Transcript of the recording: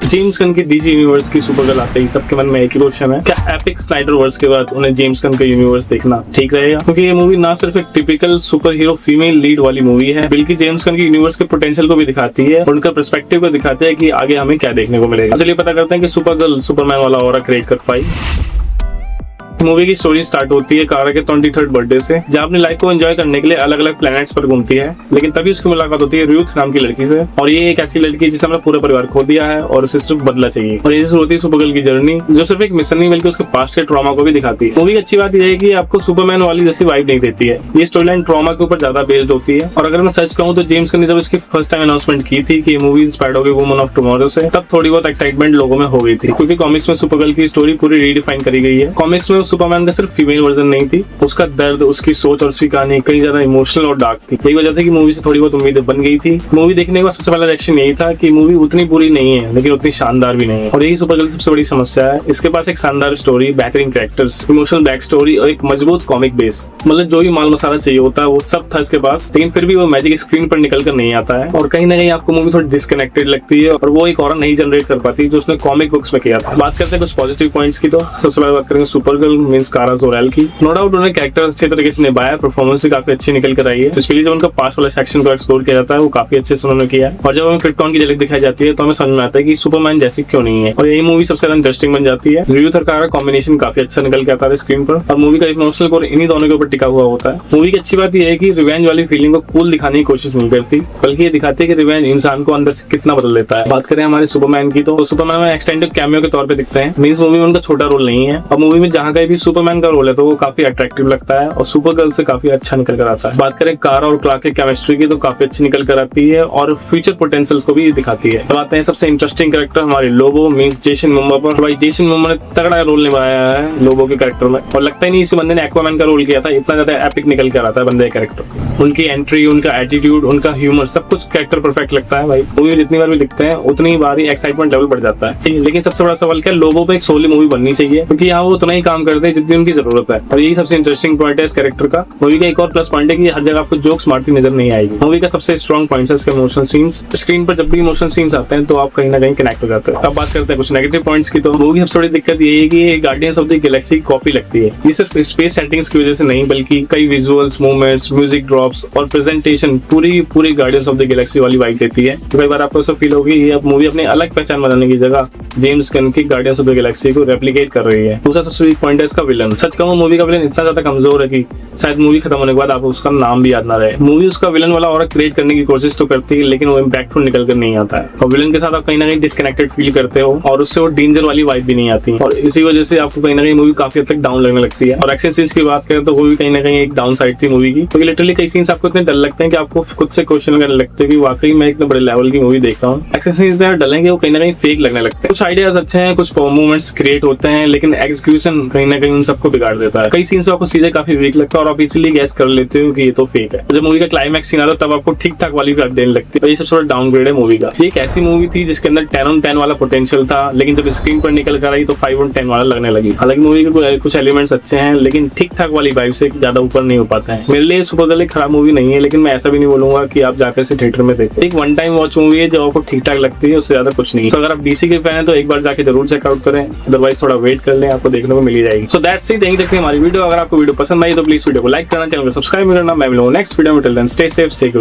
James Gunn की DC universe की Supergirl आते ही सबके मन में एक ही क्वेश्चन है, क्या एपिक स्नाइडर वर्स के बाद उन्हें जेम्स गन का यूनिवर्स देखना ठीक रहेगा? क्योंकि ये मूवी ना सिर्फ एक typical super hero female lead वाली मूवी है, बल्कि जेम्स गन की यूनिवर्स के पोटेंशियल को भी दिखाती है और उनका पर्सपेक्टिव को दिखाती है कि आगे हमें क्या देखने को मिलेगा। चलिए पता करते हैं कि सुपरगर्ल सुपरमैन वाला ऑरा क्रिएट कर पाई। मूवी की स्टोरी स्टार्ट होती है कारा के 23rd बर्थडे से, जहाँ अपनी लाइफ को एंजॉय करने के लिए अलग अलग प्लैनेट्स पर घूमती है। लेकिन तभी उसकी मुलाकात होती है रूथ नाम की लड़की से, और ये एक ऐसी लड़की जिसे हमने पूरा परिवार खो दिया है और उसे सिर्फ बदला चाहिए। और ये शुरू होती है सुपरगर्ल की जर्नी, जो सिर्फ एक मिशन नहीं बल्कि उसके पास्ट के ट्रॉमा को भी दिखाती है। मूवी की अच्छी बात यह है कि आपको सुपरमैन वाली जैसी वाइब नहीं देती है, ये स्टोरी लाइन ट्रॉमा के ऊपर ज्यादा बेस्ड होती है। और अगर मैं सच कहूँ तो जेम्स गन ने जब इसकी फर्स्ट टाइम अनाउंसमेंट की थी कि ये मूवी इंस्पायर्ड होगी वुमन ऑफ टुमारो से, तब थोड़ी बहुत एक्साइटमेंट लोगों में हो गई थी, क्योंकि कॉमिक्स में सुपरगर्ल की स्टोरी पूरी रीडिफाइन करी गई है। कॉमिक्स में सुपरमैन का सिर्फ फीमेल वर्जन नहीं थी, उसका दर्द, उसकी सोच और उसकी कहानी कई ज्यादा इमोशनल और डार्क थी। यही वजह थी कि मूवी से थोड़ी बहुत उम्मीदें बन गई थी। मूवी देखने का सबसे पहला रिएक्शन यही था कि मूवी उतनी बुरी नहीं है लेकिन उतनी शानदार भी नहीं है, और यही सुपरगर्ल की सबसे बड़ी समस्या है। इसके पास एक शानदार स्टोरी, बेहतरीन कैरेक्टर्स, इमोशनल बैक स्टोरी और एक मजबूत कॉमिक बेस, मतलब जो भी माल मसाला चाहिए होता है वो सब था इसके पास। लेकिन फिर भी वो मैजिक स्क्रीन पर निकल कर नहीं आता है, और कहीं ना कहीं आपको मूवी थोड़ी डिस्कनेक्टेड लगती है और वो एक और नहीं जनरेट कर पाती जो उसने कॉमिक बुक्स में किया था। बात करते हैं कुछ पॉजिटिव पॉइंट्स की, तो सबसे पहले बात करेंगे सुपरगर्ल मींस कारा जोरेल की। नो डाउट उन्होंने कैरेक्टर अच्छे तरीके से निभाया, परफॉर्मेंस भी काफी अच्छी निकल कर आई है। स्पेशली जब उनका पास्ट वाला सेक्शन को एक्सप्लोर किया जाता है वो काफी अच्छे से उन्होंने किया, और जब हमें क्रिप्टॉन की झलक दिखाई जाती है तो हमें समझ में आता है कि सुपरमैन जैसी क्यों नहीं है, और यही मूवी सबसे ज्यादा इंटरेस्टिंग बन जाती है। रूथ और कारा कॉम्बिनेशन काफी अच्छा निकल के आता है स्क्रीन पर, और मूवी का इमोशनल कोर इन्हीं दोनों के ऊपर टिका हुआ होता है। मूवी की अच्छी बात यह है कि रिवेंज वाली फीलिंग को कूल दिखाने की कोशिश नहीं करती, बल्कि ये दिखाती है कि रिवेंज इंसान को अंदर से कितना बदल देता है। बात करें हमारे सुपरमैन की, तो सुपरमैन में एक्सटेंडेड कैमियो के तौर पे दिखते हैं, मींस मूवी में उनका छोटा रोल नहीं है, और मूवी में जहां कहीं भी सुपरमैन का रोल है तो वो काफी अट्रैक्टिव लगता है और सुपरगर्ल से काफी अच्छा निकल कर आता है। बात करें कारा और क्लार्क की केमिस्ट्री की, तो काफी अच्छी निकल कर आती है और फ्यूचर पोटेंशियल्स को भी दिखाती है। बात है सबसे इंटरेस्टिंग कैरेक्टर हमारे लोबो मींस जेसन मोमोआ पर। भाई जेसन मोमोआ ने तगड़ा रोल निभाया है लोबो के कैरेक्टर में, और लगता ही नहीं इस बंदे ने एक्वामैन का रोल किया था, इतना ज्यादा एपिक निकल कर आता है बंदे का कैरेक्टर। उनकी एंट्री, उनका एटीट्यूड, उनका ह्यूमर, सब कुछ कैरेक्टर परफेक्ट लगता है। भाई मूवी जितनी बार भी दिखते हैं उतनी बार ही एक्साइटमेंट लेवल बढ़ जाता है। लेकिन सबसे बड़ा सवाल क्या, लोबो पे एक सोलो मूवी बननी चाहिए, क्योंकि यहाँ वो उतना ही काम करते हैं जितनी उनकी जरूरत है, और यही सबसे इंटरेस्टिंग पॉइंट है इस कैरेक्टर का। मूवी का एक और प्लस पॉइंट है कि हर जगह आपको जोक्स मारती नजर नहीं आएगी। मूवी का सबसे स्ट्रॉन्ग पॉइंट है इसके इमोशनल सीन्स। स्क्रीन पर जब भी इमोशनल सीन्स आते हैं तो आप कहीं ना कहीं कनेक्ट हो जाते हैं। अब बात करते हैं कुछ नेगेटिव पॉइंट्स की, तो मूवी की सबसे बड़ी दिक्कत ये है कि ये guardians of the Galaxy copy लगती है। ये सिर्फ स्पेस सेटिंग्स की वजह से नहीं, बल्कि कई विजुअल्स, मूवमेंट्स, म्यूजिक ड्रॉप्स और प्रेजेंटेशन पूरी गार्डियंस ऑफ द गैलेक्सी वाली वाइब देती है। तो कई बार आपको ऐसा फील होगी ये मूवी अपनी अलग पहचान बनाने की जगह जेम्स गन की गार्डियंस ऑफ द गैलेक्सी को रेप्लिकेट कर रही है। दूसरा सबसे वीक पॉइंट है इसका विलन। सच कहूं मूवी का विलन इतना ज्यादा कमजोर है कि शायद मूवी खत्म होने के बाद आपको उसका नाम भी याद ना रहे। मूवी उसका विलन वाला और क्रिएट करने की कोशिश तो करती है, लेकिन वो इम्पैक्टफुल निकल कर नहीं आता है, और विलन के साथ आप कहीं ना कहीं डिस्कनेक्टेड फील करते हो, और उससे वो डेंजर वाली वाइब भी नहीं आती, और इसी वजह से आपको कहीं ना कहीं मूवी काफी हद तक डाउन लगने लगती है। और एक्शन सीन्स की बात करें तो वो भी कहीं ना कहीं एक डाउन साइड थी मूवी की, क्योंकि लिटरली कई सीन्स आपको इतने डर लगते हैं कि आपको खुद से क्वेश्चन करने लगते हैं कि वाकई मैं इतने बड़े लेवल की मूवी देख रहा हूँ। एक्शन सीन्स में डलेंगे वो कहीं ना कहीं फेक लगने लगते हैं। कुछ आइडियाज अच्छे हैं, कुछ मूवमेंट्स क्रिएट होते हैं, लेकिन एग्जीक्यूशन कहीं ना कहीं उन सबको बिगाड़ देता है। कई सीन्स आपको सीधे काफी वीक लगता है और आप इसीलिए गैस कर लेते हो कि ये तो फेक है। जब मूवी का क्लाइमैक्स सीन आता है तब आपको ठीक ठाक वाली वाइब देने लगती है। ये सबसे बड़ा डाउनग्रेड है मूवी का। ये एक ऐसी मूवी थी जिसके अंदर 10 on 10 वाला पोटेंशियल था, लेकिन जब स्क्रीन पर निकल कर आई तो 5 on 10 वाला लगने लगी। हालांकि मूवी के कुछ एलिमेंट्स अच्छे हैं, लेकिन ठीक ठाक वाली वाइब से ज्यादा ऊपर नहीं हो पाते हैं। मेरे लिए सुपरगर्ल एक खराब मूवी नहीं है, लेकिन मैं ऐसा भी नहीं बोलूंगा कि आप जाकर से थिएटर में देखें। एक वन टाइम वॉच मूवी है जो आपको ठीक ठाक लगती है, उससे ज्यादा कुछ नहीं। तो अगर आप डीसी के फैन हैं तो एक बार जाके जरूर चेकआउट करें, अदरवाइज थोड़ा वेट कर लें, आपको देखने को मिल जाएगी। So that's it. यहीं देखते हैं हमारी वीडियो। अगर आपको वीडियो पसंद आई तो प्लीज वीडियो को लाइक करना, चैनल को सब्सक्राइब करना। मैं मिलूंगा नेक्स्ट वीडियो में। Till then stay safe, stay good.